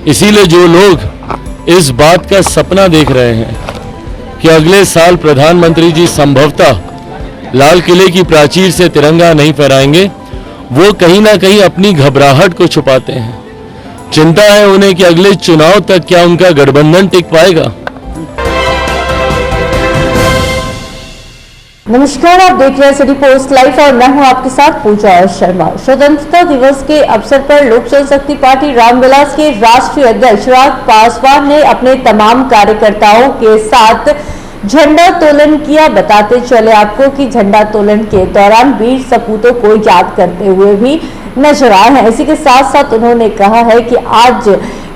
इसीलिए जो लोग इस बात का सपना देख रहे हैं कि अगले साल प्रधानमंत्री जी संभवतः लाल किले की प्राचीर से तिरंगा नहीं फहराएंगे, वो कहीं ना कहीं अपनी घबराहट को छुपाते हैं। चिंता है उन्हें कि अगले चुनाव तक क्या उनका गठबंधन टिक पाएगा। नमस्कार, आप देख रहे हैं सिटी पोस्ट लाइव और मैं हूं आपके साथ पूजा शर्मा। स्वतंत्रता दिवस के अवसर पर लोक जनशक्ति पार्टी रामविलास के राष्ट्रीय अध्यक्ष चिराग पासवान ने अपने तमाम कार्यकर्ताओं के साथ झंडा तोलन किया। बताते चले आपको कि झंडा तोलन के दौरान वीर सपूतों को याद करते हुए भी नजर आए हैं। इसी के साथ साथ उन्होंने कहा है कि आज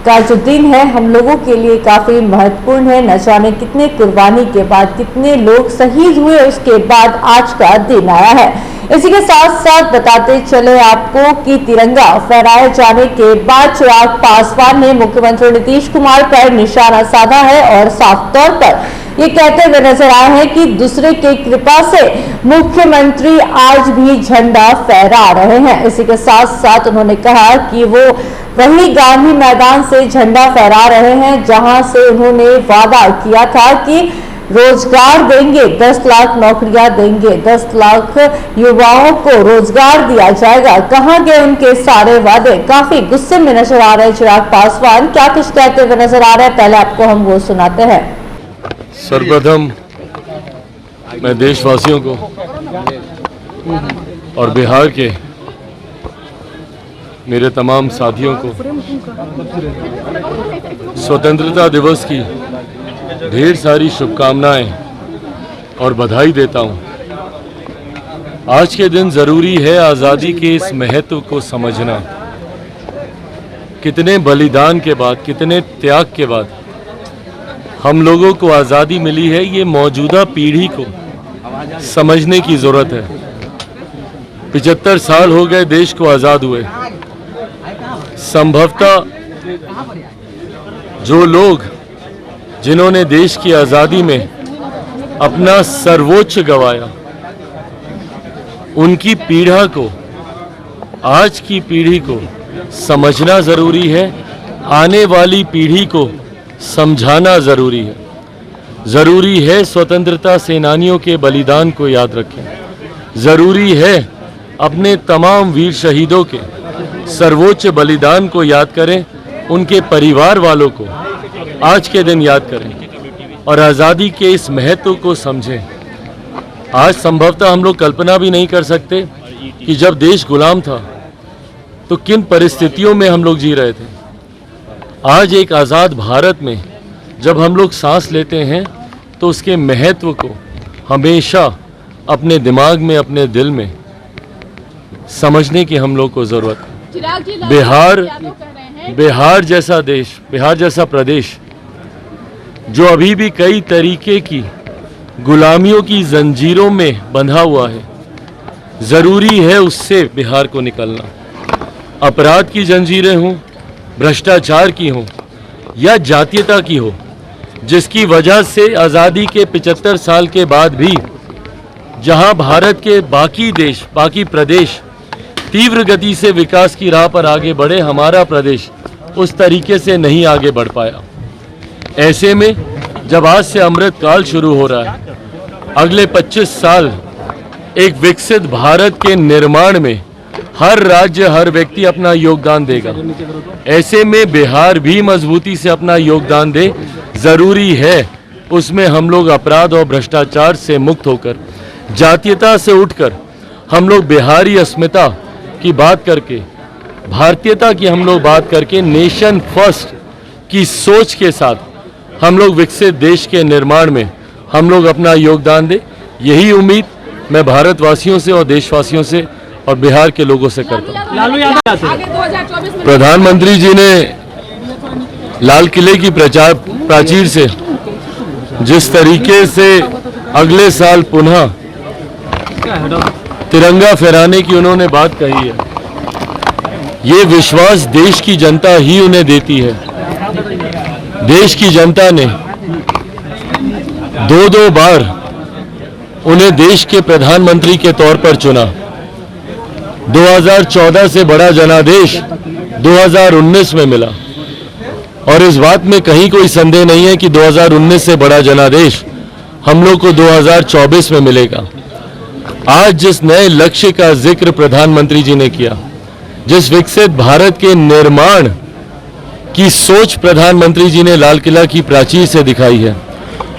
का जो दिन है हम लोगों के लिए काफी महत्वपूर्ण है। न जाने कितने कुर्बानी के बाद कितने लोग शहीद हुए, उसके बाद आज का दिन आया है। इसी के साथ साथ बताते चले आपको कि तिरंगा फहराए जाने के बाद चिराग पासवान ने मुख्यमंत्री नीतीश कुमार पर निशाना साधा है और साफ तौर पर ये कहते हुए नजर आए हैं कि दूसरे की कृपा से मुख्यमंत्री आज भी झंडा फहरा रहे हैं। इसी के साथ साथ उन्होंने कहा कि वो वही गांधी मैदान से झंडा फहरा रहे हैं जहां से उन्होंने वादा किया था कि रोजगार देंगे, 10 लाख नौकरियां देंगे, 10 लाख युवाओं को रोजगार दिया जाएगा। कहां गए उनके सारे वादे? काफी गुस्से में नजर आ रहे चिराग पासवान। क्या कुछ कहते हुए नजर आ रहे हैं, पहले आपको हम वो सुनाते हैं। सर्वप्रथम मैं देशवासियों को और बिहार के मेरे तमाम साथियों को स्वतंत्रता दिवस की ढेर सारी शुभकामनाएं और बधाई देता हूं। आज के दिन जरूरी है आज़ादी के इस महत्व को समझना। कितने बलिदान के बाद, कितने त्याग के बाद हम लोगों को आज़ादी मिली है, ये मौजूदा पीढ़ी को समझने की ज़रूरत है। 75 साल हो गए देश को आज़ाद हुए। संभवतः जो लोग जिन्होंने देश की आज़ादी में अपना सर्वोच्च गंवाया, उनकी पीढ़ा को, आज की पीढ़ी को समझना ज़रूरी है। आने वाली पीढ़ी को समझाना ज़रूरी है। ज़रूरी है स्वतंत्रता सेनानियों के बलिदान को याद रखें। ज़रूरी है अपने तमाम वीर शहीदों के सर्वोच्च बलिदान को याद करें, उनके परिवार वालों को आज के दिन याद करें और आज़ादी के इस महत्व को समझें। आज संभवतः हम लोग कल्पना भी नहीं कर सकते कि जब देश गुलाम था तो किन परिस्थितियों में हम लोग जी रहे थे। आज एक आज़ाद भारत में जब हम लोग सांस लेते हैं तो उसके महत्व को हमेशा अपने दिमाग में, अपने दिल में समझने की हम लोग को ज़रूरत है। बिहार जैसा देश, बिहार जैसा प्रदेश जो अभी भी कई तरीके की गुलामियों की जंजीरों में बंधा हुआ है, ज़रूरी है उससे बिहार को निकलना। अपराध की जंजीरें हों, भ्रष्टाचार की हो या जातीयता की हो, जिसकी वजह से आज़ादी के 75 साल के बाद भी जहां भारत के बाकी देश, बाकी प्रदेश तीव्र गति से विकास की राह पर आगे बढ़े, हमारा प्रदेश उस तरीके से नहीं आगे बढ़ पाया। ऐसे में जब आज से अमृत काल शुरू हो रहा है, अगले 25 साल एक विकसित भारत के निर्माण में हर राज्य, हर व्यक्ति अपना योगदान देगा। ऐसे में बिहार भी मजबूती से अपना योगदान दे। ज़रूरी है उसमें हम लोग अपराध और भ्रष्टाचार से मुक्त होकर, जातीयता से उठकर हम लोग बिहारी अस्मिता की बात करके, भारतीयता की हम लोग बात करके, नेशन फर्स्ट की सोच के साथ हम लोग विकसित देश के निर्माण में हम लोग अपना योगदान दें। यही उम्मीद मैं भारतवासियों से और देशवासियों से और बिहार के लोगों से करता हूँ। प्रधानमंत्री जी ने लाल किले की प्राचीर से जिस तरीके से अगले साल पुनः तिरंगा फहराने की उन्होंने बात कही है, ये विश्वास देश की जनता ही उन्हें देती है। देश की जनता ने 2 बार उन्हें देश के प्रधानमंत्री के तौर पर चुना। 2014 से बड़ा जनादेश 2019 में मिला। और इस बात में कहीं कोई संदेह नहीं है कि 2019 से बड़ा जनादेश हम लोग को 2024 में मिलेगा। आज जिस नए लक्ष्य का जिक्र प्रधानमंत्री जी ने किया, जिस विकसित भारत के निर्माण की सोच प्रधानमंत्री जी ने लाल किला की प्राचीर से दिखाई है,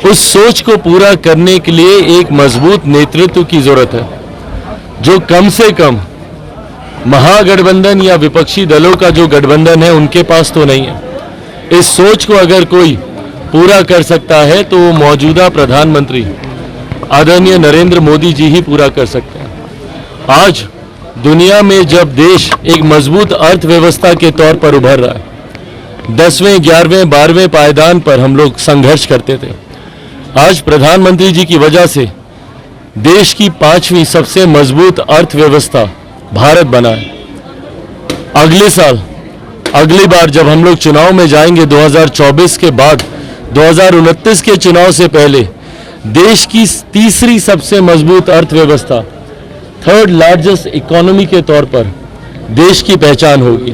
उस सोच को पूरा करने के लिए एक मजबूत नेतृत्व की जरूरत है, जो कम से कम महागठबंधन या विपक्षी दलों का जो गठबंधन है उनके पास तो नहीं है। इस सोच को अगर कोई पूरा कर सकता है तो वो मौजूदा प्रधानमंत्री आदरणीय नरेंद्र मोदी जी ही पूरा कर सकते हैं। आज दुनिया में जब देश एक मजबूत अर्थव्यवस्था के तौर पर उभर रहा है, 10वें 11वें 12वें पायदान पर हम लोग संघर्ष करते थे, आज प्रधानमंत्री जी की वजह से देश की 5वीं सबसे मजबूत अर्थव्यवस्था भारत बना है। अगले साल अगली बार जब हम लोग चुनाव में जाएंगे 2024 के बाद, 2029 के चुनाव से पहले देश की तीसरी सबसे मजबूत अर्थव्यवस्था, 3rd लार्जेस्ट इकोनॉमी के तौर पर देश की पहचान होगी।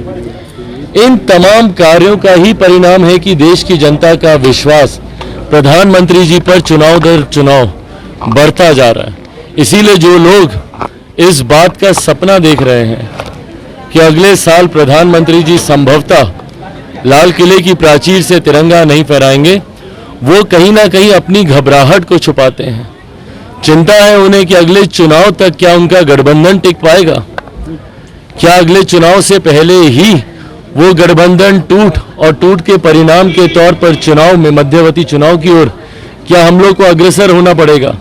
इन तमाम कार्यों का ही परिणाम है कि देश की जनता का विश्वास प्रधानमंत्री जी पर चुनाव दर चुनाव बढ़ता जा रहा है। इसीलिए जो लोग इस बात का सपना देख रहे हैं कि अगले साल प्रधानमंत्री जी संभवतः लाल किले की प्राचीर से तिरंगा नहीं फहराएंगे, वो कहीं ना कहीं अपनी घबराहट को छुपाते हैं। चिंता है उन्हें कि अगले चुनाव तक क्या उनका गठबंधन टिक पाएगा, क्या अगले चुनाव से पहले ही वो गठबंधन टूट के परिणाम के तौर पर चुनाव में, मध्यवर्ती चुनाव की ओर क्या हम लोग को अग्रसर होना पड़ेगा।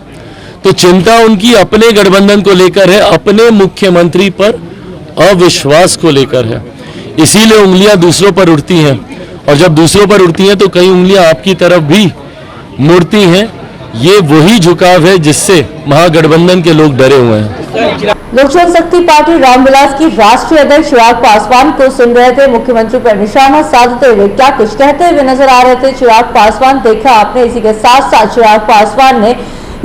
तो चिंता उनकी अपने गठबंधन को लेकर है, अपने मुख्यमंत्री पर अविश्वास को लेकर है। इसीलिए उंगलियां दूसरों पर उठती हैं, और जब दूसरों पर उठती हैं तो कई उंगलियां आपकी तरफ भी मुड़ती हैं। ये वही झुकाव है जिससे महागठबंधन के लोग डरे हुए हैं। लोक जनशक्ति पार्टी रामविलास की राष्ट्रीय अध्यक्ष चिराग पासवान को सुन रहे थे। मुख्यमंत्री पर निशाना साधते हुए क्या कुछ कहते हुए नजर आ रहे थे चिराग पासवान, देखा आपने। इसी के साथ साथ चिराग पासवान ने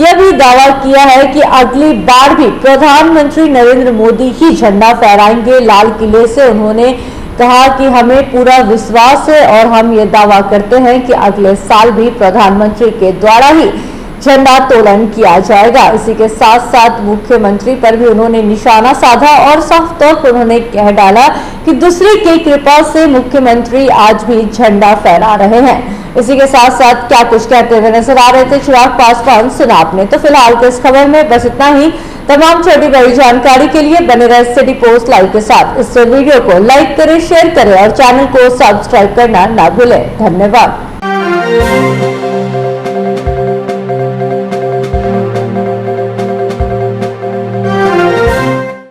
यह भी दावा किया है कि अगली बार भी प्रधानमंत्री नरेंद्र मोदी ही झंडा फहराएंगे लाल किले से। उन्होंने कहा कि हमें पूरा विश्वास है और हम ये दावा करते हैं कि अगले साल भी प्रधानमंत्री के द्वारा ही झंडा तोलन किया जाएगा। इसी के साथ साथ मुख्यमंत्री पर भी उन्होंने निशाना साधा और साफ तौर पर उन्होंने कह डाला कि दूसरे की कृपा से मुख्यमंत्री आज भी झंडा फहरा रहे हैं। इसी के साथ साथ क्या कुछ कहते हुए नजर आ रहे थे चिराग पासवान, सुना आपने। तो फिलहाल के इस खबर में बस इतना ही। तमाम छोटी बड़ी जानकारी के लिए बने रहे सिटी पोस्ट लाइव के साथ। इस वीडियो को लाइक करें, शेयर करें और चैनल को सब्सक्राइब करना ना भूलें। धन्यवाद।